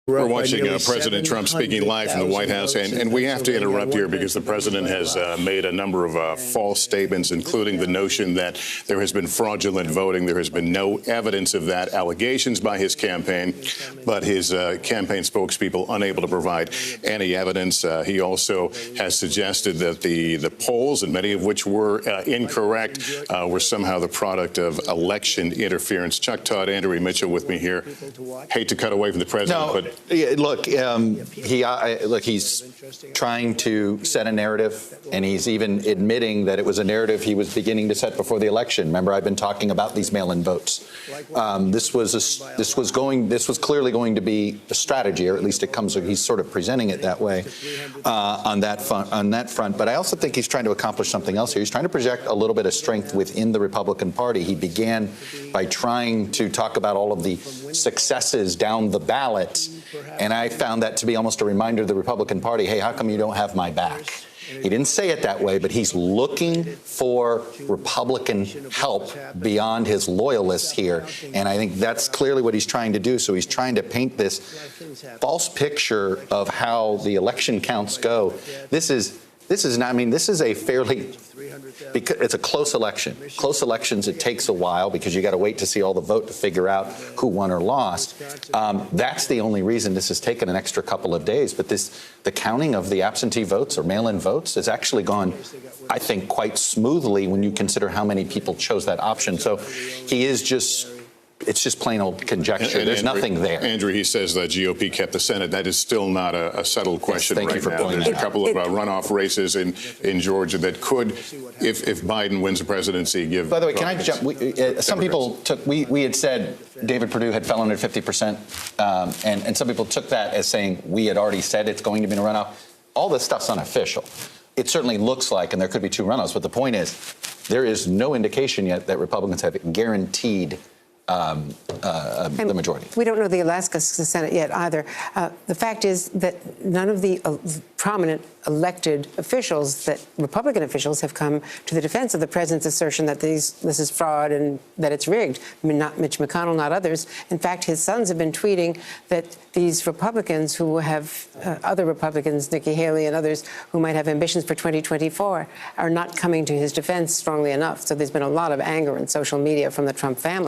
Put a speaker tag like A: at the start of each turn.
A: We're watching President Trump speaking live from the White House, and we have to interrupt here because the president has made a number of false statements, including the notion that there has been fraudulent voting. There has been no evidence of that. Allegations by his campaign, but his campaign spokespeople unable to provide any evidence. He also has suggested that the polls, and many of which were incorrect, were somehow the product of election interference. Chuck Todd, Andrew Mitchell with me here. Hate to cut away from the president, but
B: look, he's trying to set a narrative, and he's even admitting that it was a narrative he was beginning to set before the election. Remember, I've been talking about these mail-in votes. This was clearly going to be a strategy, or at least he's sort of presenting it that way on that front. But I also think he's trying to accomplish something else here. He's trying to project a little bit of strength within the Republican Party. He began by trying to talk about all of the successes down the ballot. And I found that to be almost a reminder to the Republican Party, hey, how come you don't have my back? He didn't say it that way, but he's looking for Republican help beyond his loyalists here. And I think that's clearly what he's trying to do. So he's trying to paint this false picture of how the election counts go. This is a fairly, because it's a close election. Close elections, it takes a while because you got to wait to see all the vote to figure out who won or lost. That's the only reason this has taken an extra couple of days. But the counting of the absentee votes or mail-in votes has actually gone, I think, quite smoothly when you consider how many people chose that option. So it's just plain old conjecture. There's nothing there.
A: Andrew, he says the GOP kept the Senate. That is still not a settled question right now. There's a couple of runoff races in Georgia that could, if Biden wins the presidency, give.
B: By the way, can I jump? Some people took, we had said David Perdue had fell under 50%, and some people took that as saying we had already said it's going to be a runoff. All this stuff's unofficial. It certainly looks like, and there could be two runoffs, but the point is, there is no indication yet that Republicans have guaranteed the majority.
C: We don't know the Alaska Senate yet either. The fact is that none of the prominent elected officials, that Republican officials, have come to the defense of the president's assertion that this is fraud and that it's rigged. I mean, not Mitch McConnell, not others. In fact, his sons have been tweeting that these Republicans who have other Republicans, Nikki Haley and others, who might have ambitions for 2024, are not coming to his defense strongly enough. So there's been a lot of anger in social media from the Trump family.